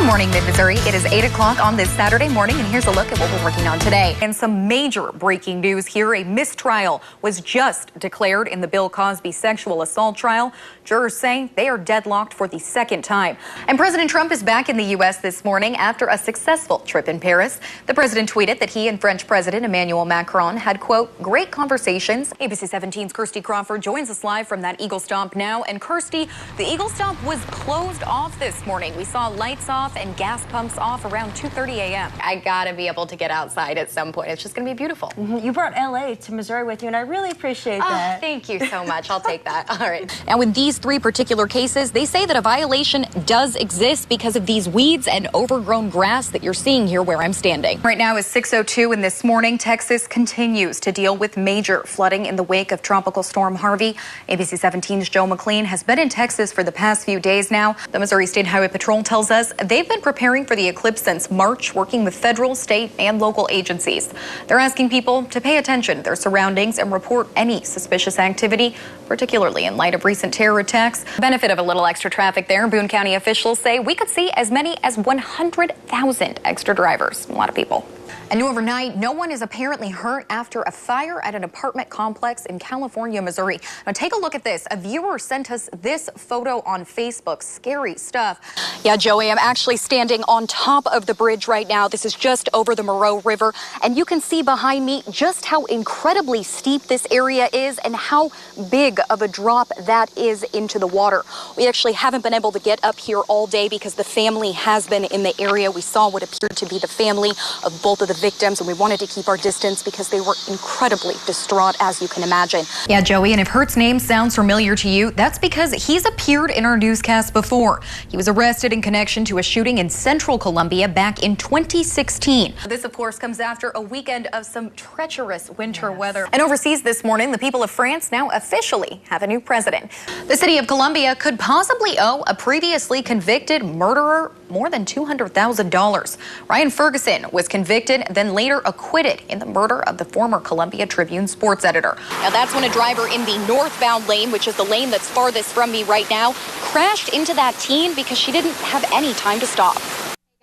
Morning Mid-Missouri. It is 8 o'clock on this Saturday morning, and here's a look at what we're working on today. And some major breaking news here. A mistrial was just declared in the Bill Cosby sexual assault trial. Jurors say they are deadlocked for the second time. And President Trump is back in the U.S. this morning after a successful trip in Paris. The president tweeted that he and French President Emmanuel Macron had, quote, great conversations. ABC 17's Kirsty Crawford joins us live from that Eagle Stomp now. And Kirsty, the Eagle Stomp was closed off this morning. We saw lights off and gas pumps off around 2:30 a.m. I gotta be able to get outside at some point. It's just gonna be beautiful. You brought LA to Missouri with you, and I really appreciate that. Thank you so much. I'll take that. All right. Now, with these three particular cases, they say that a violation does exist because of these weeds and overgrown grass that you're seeing here where I'm standing. Right now is 6:02, and this morning, Texas continues to deal with major flooding in the wake of Tropical Storm Harvey. ABC 17's Joe McLean has been in Texas for the past few days now. The Missouri State Highway Patrol tells us they've been preparing for the eclipse since March, working with federal, state, and local agencies. They're asking people to pay attention to their surroundings and report any suspicious activity, particularly in light of recent terror attacks. Benefit of a little extra traffic there. Boone County officials say we could see as many as 100,000 extra drivers. A lot of people. And overnight, no one is apparently hurt after a fire at an apartment complex in California, Missouri. Now take a look at this. A viewer sent us this photo on Facebook. Scary stuff. Yeah, Joey, I'm actually standing on top of the bridge right now. This is just over the Moreau River, and you can see behind me just how incredibly steep this area is and how big of a drop that is into the water. We actually haven't been able to get up here all day because the family has been in the area. We saw what appeared to be the family of both of the victims, and we wanted to keep our distance because they were incredibly distraught, as you can imagine. Yeah, Joey, and if Hurt's name sounds familiar to you, that's because he's appeared in our newscast before. He was arrested in connection to a shooting in Central Columbia back in 2016. This, of course, comes after a weekend of some treacherous winter weather. And overseas this morning, the people of France now officially have a new president. The city of Columbia could possibly owe a previously convicted murderer more than $200,000. Ryan Ferguson was convicted, then later acquitted in the murder of the former Columbia Tribune sports editor. Now that's when a driver in the northbound lane, which is the lane that's farthest from me right now, crashed into that teen because she didn't have any time to stop.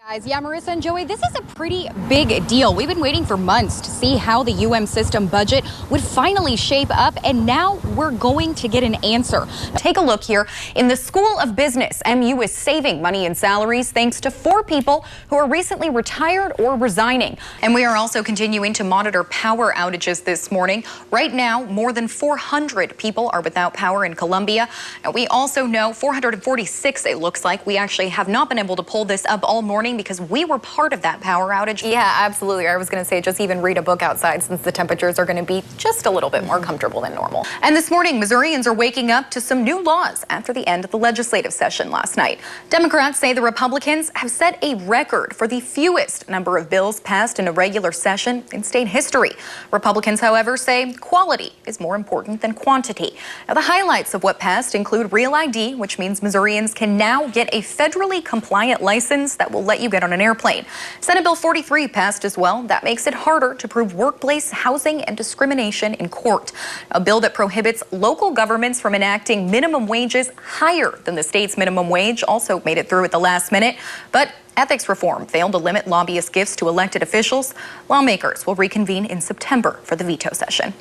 Guys, yeah, Marissa and Joey, this is a pretty big deal. We've been waiting for months to see how the UM system budget would finally shape up, and now we're going to get an answer. Take a look here. In the School of Business, MU is saving money in salaries thanks to 4 people who are recently retired or resigning. And we are also continuing to monitor power outages this morning. Right now, more than 400 people are without power in Columbia. And we also know 446, it looks like. We actually have not been able to pull this up all morning because we were part of that power outage. Yeah, absolutely. I was going to say just even read a book outside since the temperatures are going to be just a little bit more comfortable than normal. And this morning, Missourians are waking up to some new laws after the end of the legislative session last night. Democrats say the Republicans have set a record for the fewest number of bills passed in a regular session in state history. Republicans, however, say quality is more important than quantity. Now, the highlights of what passed include Real ID, which means Missourians can now get a federally compliant license that will let you get on an airplane. Senate Bill 43 passed as well. That makes it harder to prove workplace housing and discrimination in court. A bill that prohibits local governments from enacting minimum wages higher than the state's minimum wage also made it through at the last minute. But ethics reform failed to limit lobbyist gifts to elected officials. Lawmakers will reconvene in September for the veto session.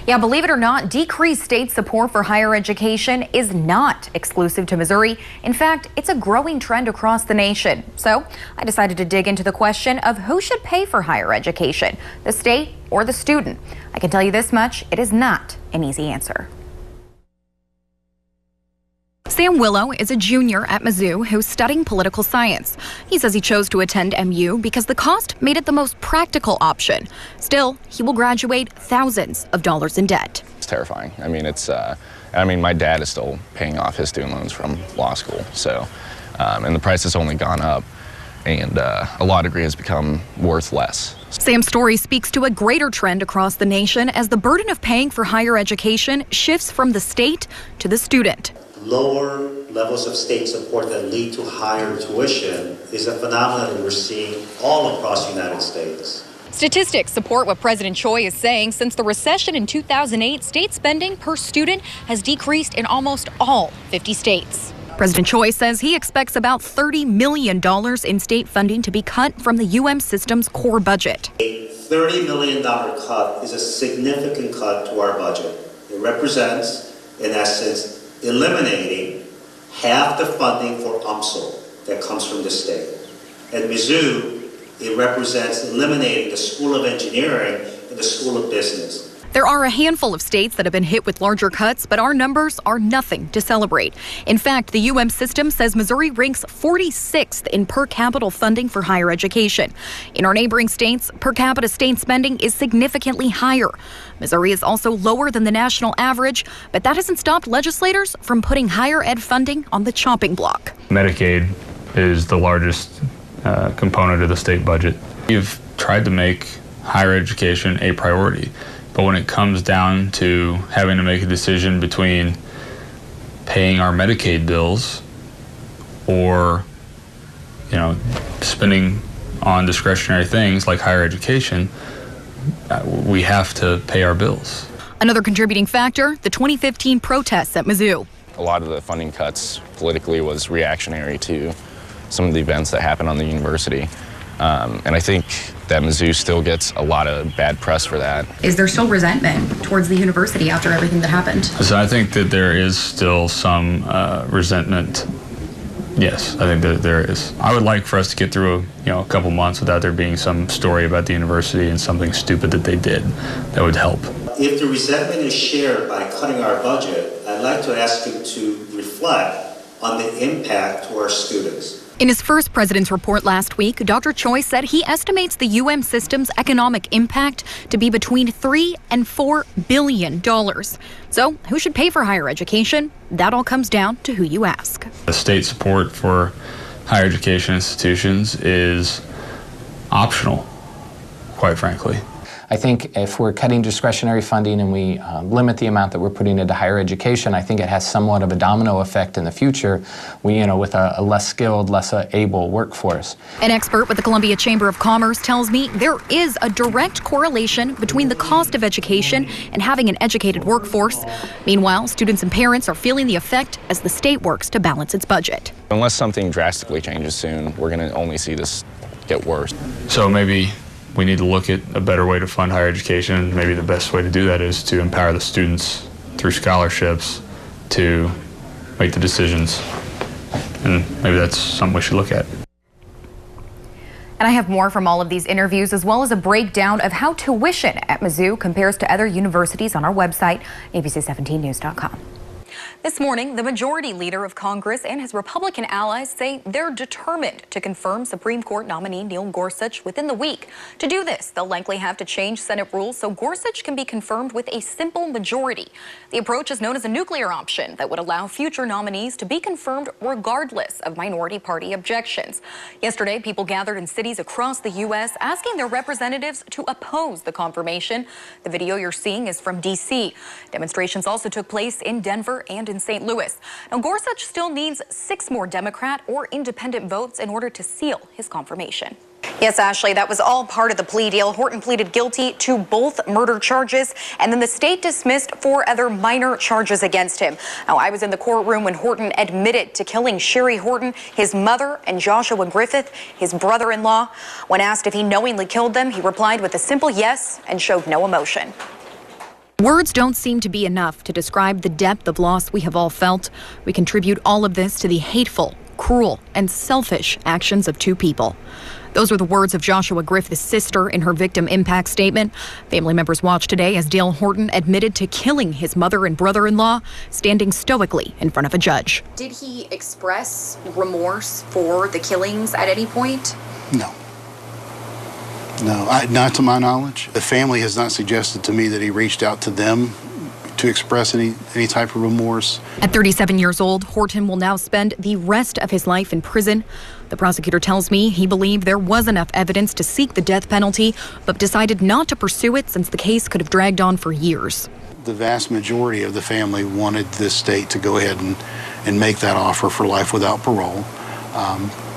Yeah, believe it or not, decreased state support for higher education is not exclusive to Missouri. In fact, it's a growing trend across the nation. So I decided to dig into the question of who should pay for higher education, the state or the student. I can tell you this much, it is not an easy answer. Sam Willow is a junior at Mizzou who's studying political science. He says he chose to attend MU because the cost made it the most practical option. Still, he will graduate thousands of dollars in debt. It's terrifying. I mean, my dad is still paying off his student loans from law school. So, and the price has only gone up, and a law degree has become worth less. Sam's story speaks to a greater trend across the nation as the burden of paying for higher education shifts from the state to the student. Lower levels of state support that lead to higher tuition is a phenomenon that we're seeing all across the United States. Statistics support what President Choi is saying. Since the recession in 2008, state spending per student has decreased in almost all 50 states. President Choi says he expects about $30 million in state funding to be cut from the UM system's core budget. A $30 million cut is a significant cut to our budget. It represents, in essence, eliminating half the funding for UMSL that comes from the state. At Mizzou, it represents eliminating the School of Engineering and the School of Business. There are a handful of states that have been hit with larger cuts, but our numbers are nothing to celebrate. In fact, the UM system says Missouri ranks 46th in per capita funding for higher education. In our neighboring states, per capita state spending is significantly higher. Missouri is also lower than the national average, but that hasn't stopped legislators from putting higher ed funding on the chopping block. Medicaid is the largest component of the state budget. We've tried to make higher education a priority. But when it comes down to having to make a decision between paying our Medicaid bills or, spending on discretionary things like higher education, we have to pay our bills. Another contributing factor, the 2015 protests at Mizzou. A lot of the funding cuts politically was reactionary to some of the events that happened on the university. And I think that Mizzou still gets a lot of bad press for that. Is there still resentment towards the university after everything that happened? So I think that there is still some resentment. Yes, I think that there is. I would like for us to get through a couple months without there being some story about the university and something stupid that they did. That would help. If the resentment is shared by cutting our budget, I'd like to ask you to reflect on the impact to our students. In his first president's report last week, Dr. Choi said he estimates the UM system's economic impact to be between $3 and $4 billion. So who should pay for higher education? That all comes down to who you ask. The state support for higher education institutions is optional, quite frankly. I think if we're cutting discretionary funding and we limit the amount that we're putting into higher education, I think it has somewhat of a domino effect in the future, with a less skilled, less able workforce. An expert with the Columbia Chamber of Commerce tells me there is a direct correlation between the cost of education and having an educated workforce. Meanwhile, students and parents are feeling the effect as the state works to balance its budget. Unless something drastically changes soon, we're going to only see this get worse. So maybe we need to look at a better way to fund higher education. Maybe the best way to do that is to empower the students through scholarships to make the decisions. And maybe that's something we should look at. And I have more from all of these interviews, as well as a breakdown of how tuition at Mizzou compares to other universities on our website, abc17news.com. This morning, the majority leader of Congress and his Republican allies say they're determined to confirm Supreme Court nominee Neil Gorsuch within the week. To do this, they'll likely have to change Senate rules so Gorsuch can be confirmed with a simple majority. The approach is known as a nuclear option that would allow future nominees to be confirmed regardless of minority party objections. Yesterday, people gathered in cities across the U.S. asking their representatives to oppose the confirmation. The video you're seeing is from D.C. Demonstrations also took place in Denver and in St. Louis. Now, Gorsuch still needs 6 more Democrat or independent votes in order to seal his confirmation. Yes, Ashley, that was all part of the plea deal. Horton pleaded guilty to both murder charges, and then the state dismissed 4 other minor charges against him. Now, I was in the courtroom when Horton admitted to killing Sherry Horton, his mother, and Joshua Griffith, his brother-in-law. When asked if he knowingly killed them, he replied with a simple yes and showed no emotion. Words don't seem to be enough to describe the depth of loss we have all felt. We contribute all of this to the hateful, cruel, and selfish actions of 2 people. Those were the words of Joshua Griffith's sister in her victim impact statement. Family members watched today as Dale Horton admitted to killing his mother and brother-in-law, standing stoically in front of a judge. Did he express remorse for the killings at any point? No. No, not to my knowledge. The family has not suggested to me that he reached out to them to express any type of remorse. At 37 years old, Horton will now spend the rest of his life in prison. The prosecutor tells me he believed there was enough evidence to seek the death penalty, but decided not to pursue it since the case could have dragged on for years. The vast majority of the family wanted this state to go ahead and make that offer for life without parole.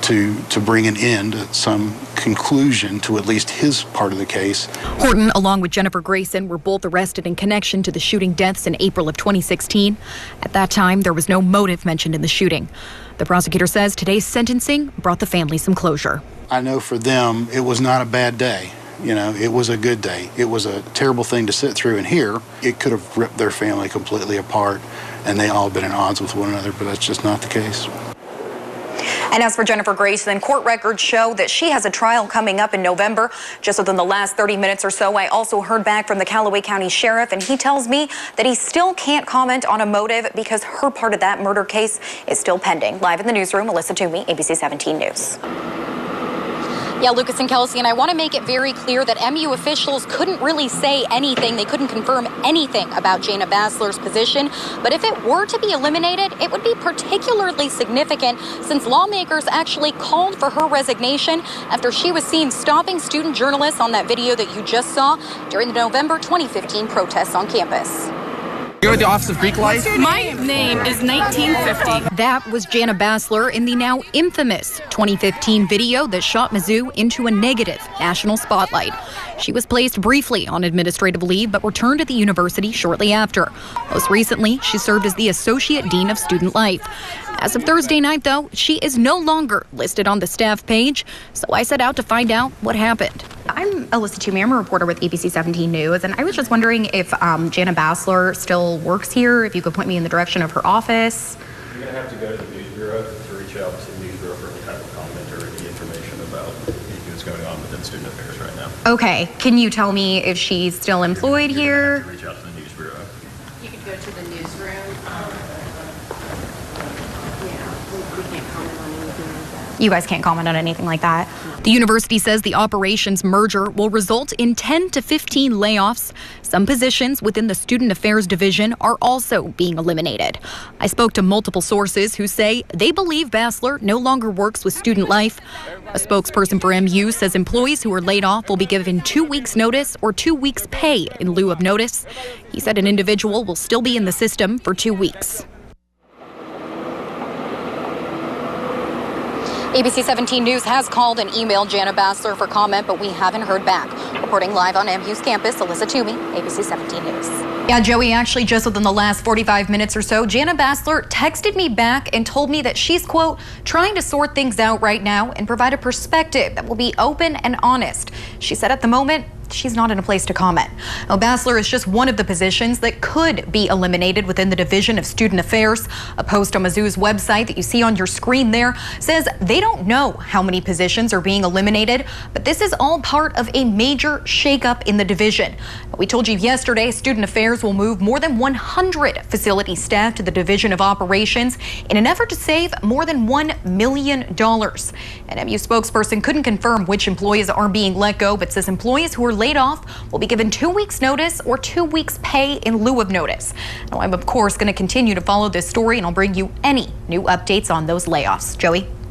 to bring an end, some conclusion to at least his part of the case. Horton, along with Jennifer Grayson, were both arrested in connection to the shooting deaths in April of 2016. At that time, there was no motive mentioned in the shooting. The prosecutor says today's sentencing brought the family some closure. I know for them, it was not a bad day. You know, it was a good day. It was a terrible thing to sit through and hear. It could have ripped their family completely apart, and they all been at odds with one another, but that's just not the case. And as for Jennifer Grayson, court records show that she has a trial coming up in November. Just within the last 30 minutes or so, I also heard back from the Callaway County Sheriff, and he tells me that he still can't comment on a motive because her part of that murder case is still pending. Live in the newsroom, Alyssa Toomey, ABC 17 News. Yeah, Lucas and Kelsey, and I want to make it very clear that MU officials couldn't really say anything. They couldn't confirm anything about Jana Basler's position. But if it were to be eliminated, it would be particularly significant since lawmakers actually called for her resignation after she was seen stopping student journalists on that video that you just saw during the November 2015 protests on campus. You're with the Office of Greek Life? My name is 1950. That was Jana Basler in the now infamous 2015 video that shot Mizzou into a negative national spotlight. She was placed briefly on administrative leave but returned to the university shortly after. Most recently, she served as the Associate Dean of Student Life. As of Thursday night, though, she is no longer listed on the staff page, so I set out to find out what happened. I'm Alyssa Toomey. I'm a reporter with ABC 17 News, and I was just wondering if Jana Basler still works here, if you could point me in the direction of her office. You're going to have to go to the News Bureau to reach out to the News Bureau for any type of comment or any information about anything that's going on within student affairs right now. Okay. Can you tell me if she's still employed here? Have to reach out to the News Bureau. You could go to the newsroom. We can't comment on anything like that. You guys can't comment on anything like that. The university says the operations merger will result in 10 to 15 layoffs. Some positions within the Student Affairs Division are also being eliminated. I spoke to multiple sources who say they believe Basler no longer works with Student Life. A spokesperson for MU says employees who are laid off will be given 2 weeks' notice or 2 weeks' pay in lieu of notice. He said an individual will still be in the system for 2 weeks. ABC 17 News has called and emailed Jana Basler for comment, but we haven't heard back. Reporting live on MU's campus, Alyssa Toomey, ABC 17 News. Yeah, Joey, actually just within the last 45 minutes or so, Jana Basler texted me back and told me that she's, quote, trying to sort things out right now and provide a perspective that will be open and honest. She said at the moment, she's not in a place to comment. Now, Basler is just one of the positions that could be eliminated within the Division of Student Affairs. A post on Mizzou's website that you see on your screen there says they don't know how many positions are being eliminated, but this is all part of a major shakeup in the division. We told you yesterday, Student Affairs will move more than 100 facility staff to the Division of Operations in an effort to save more than $1 million. An MU spokesperson couldn't confirm which employees are being let go, but says employees who are laid off will be given 2 weeks notice or 2 weeks pay in lieu of notice. Now, I'm of course going to continue to follow this story, and I'll bring you any new updates on those layoffs. Joey?